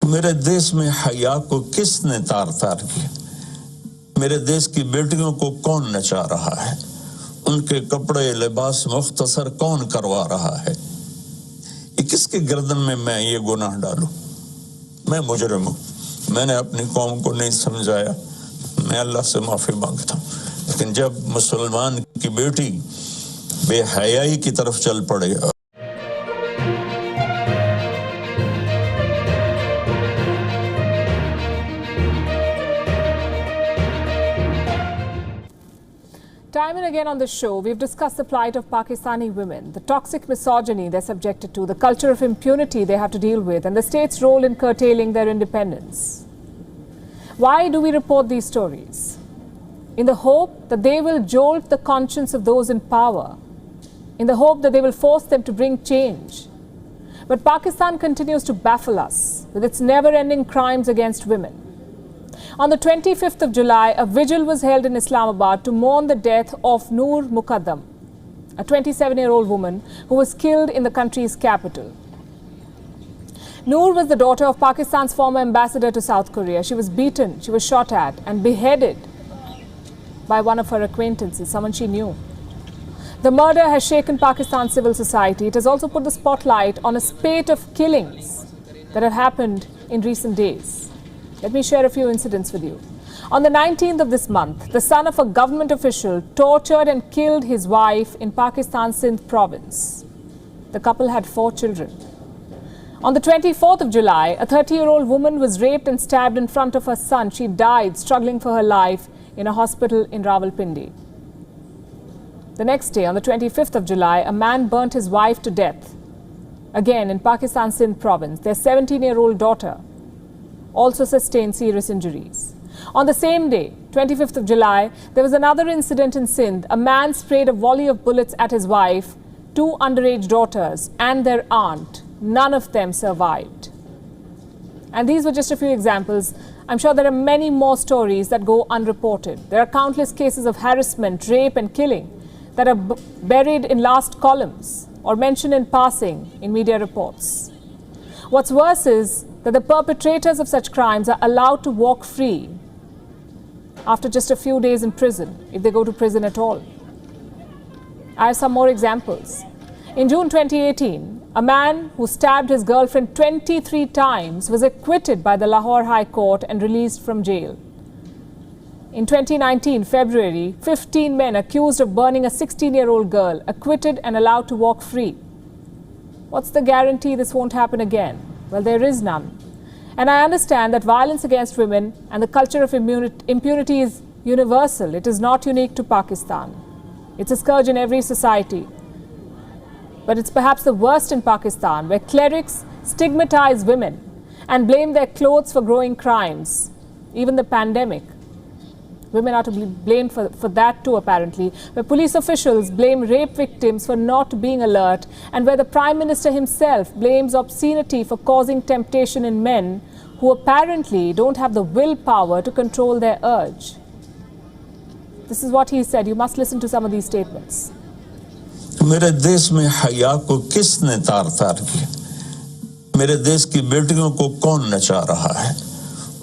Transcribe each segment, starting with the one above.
मेरे देश में हया को किसने तार तार किया? मेरे देश की बेटियों को कौन नचा रहा है? उनके कपड़े लिबास मुख्तसर कौन करवा रहा है? ये किसके गर्दन में मैं ये गुनाह डालूं? मैं मुजरिम हूं, मैंने अपनी कौम को नहीं समझाया, मैं अल्लाह से माफी मांगता हूं। लेकिन जब मुसलमान की बेटी बेहयाई की तरफ चल पड़े, Time and again on the show, we've discussed the plight of Pakistani women, the toxic misogyny they're subjected to, the culture of impunity they have to deal with, and the state's role in curtailing their independence. Why do we report these stories? In the hope that they will jolt the conscience of those in power, in the hope that they will force them to bring change. But Pakistan continues to baffle us with its never-ending crimes against women. On the 25th of July, a vigil was held in Islamabad to mourn the death of Noor, a 27-year-old woman who was killed in the country's capital. Noor was the daughter of Pakistan's former ambassador to South Korea. She was beaten, she was shot at and beheaded by one of her acquaintances, someone she knew. The murder has shaken Pakistan's civil society. It has also put the spotlight on a spate of killings that have happened in recent days. Let me share a few incidents with you. On the 19th of this month, the son of a government official tortured and killed his wife in Pakistan's Sindh province. The couple had 4 children. On the 24th of July, a 30-year-old woman was raped and stabbed in front of her son. She died struggling for her life in a hospital in Rawalpindi. The next day, on the 25th of July, a man burnt his wife to death. Again in Pakistan's Sindh province, their 17-year-old daughter also sustained serious injuries. On the same day, 25th of July, there was another incident in Sindh. A man sprayed a volley of bullets at his wife, 2 underage daughters and their aunt. None of them survived. And these were just a few examples. I'm sure there are many more stories that go unreported. There are countless cases of harassment, rape and killing that are buried in last columns or mentioned in passing in media reports. What's worse is that the perpetrators of such crimes are allowed to walk free after just a few days in prison, if they go to prison at all. I have some more examples. In June 2018, a man who stabbed his girlfriend 23 times was acquitted by the Lahore High Court and released from jail. In 2019, February, 15 men accused of burning a 16-year-old girl, acquitted and allowed to walk free. What's the guarantee this won't happen again? Well, there is none. And I understand that violence against women and the culture of impunity is universal. It is not unique to Pakistan. It's a scourge in every society. But it's perhaps the worst in Pakistan, where clerics stigmatize women and blame their clothes for growing crimes. Even the pandemic. Women are to be blamed for that too, apparently, where police officials blame rape victims for not being alert, and where the Prime Minister himself blames obscenity for causing temptation in men who apparently don't have the willpower to control their urge. This is what he said. You must listen to some of these statements. मेरे देश में हया को किसने तार तार किया? मेरे देश की बेटियों को कौन नचा रहा है?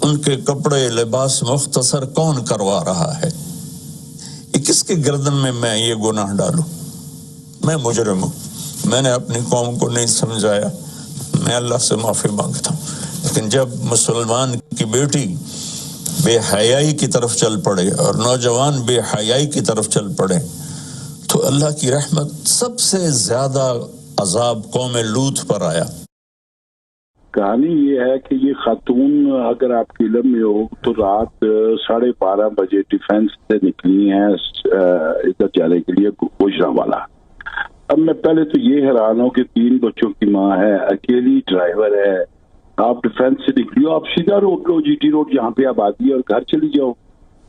उनके कपड़े लिबास मुख्तसर कौन करवा रहा है? ये किसके गर्दन में मैं ये गुनाह डालूं? मैं मुजरिम हूं, मैंने अपनी कौम को नहीं समझाया, मैं अल्लाह से माफी मांगता हूं। लेकिन जब मुसलमान की बेटी बेहयाई की तरफ चल पड़े और नौजवान बेहयाई की तरफ चल पड़े, तो अल्लाह की रहमत सबसे ज्यादा अजाब कौम लूत पर आया। कहानी ये है कि ये खातून, अगर आपकी इल्म में हो, तो रात 12:30 बजे डिफेंस से निकली हैं इधर जाने के लिए गुजरांवाला। अब मैं पहले तो ये हैरान हूँ कि 3 बच्चों की माँ है, अकेली ड्राइवर है, आप डिफेंस से निकली हो, आप सीधा रोड लो, जीटी रोड जहाँ पे आबादी है, और घर चली जाओ।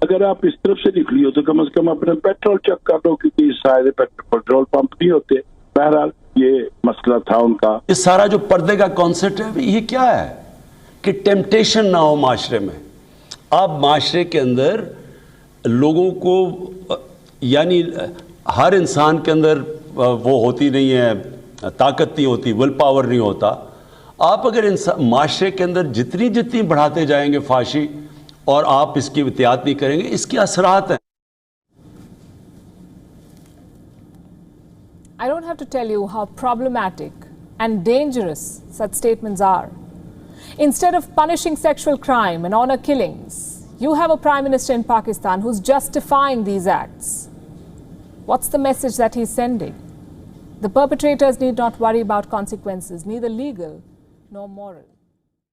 अगर आप इस तरफ से निकली हो तो कम से कम अपने पेट्रोल चेक कर लो, क्योंकि इस सारे पेट्रोल पंप नहीं होते। बहरहाल ये मसला था उनका। ये सारा जो पर्दे का कॉन्सेप्ट है, ये क्या है कि टेम्पटेशन ना हो माशरे में। अब माशरे के अंदर लोगों को, यानी हर इंसान के अंदर वो होती नहीं है, ताकत नहीं होती, विल पावर नहीं होता। आप अगर माशरे के अंदर जितनी जितनी बढ़ाते जाएंगे फांसी और आप इसकी एहतियात नहीं करेंगे, इसके असरात हैं। I don't have to tell you how problematic and dangerous such statements are. Instead of punishing sexual crime and honor killings, you have a Prime Minister in Pakistan who's justifying these acts. What's the message that he's sending? The perpetrators need not worry about consequences, neither legal nor moral.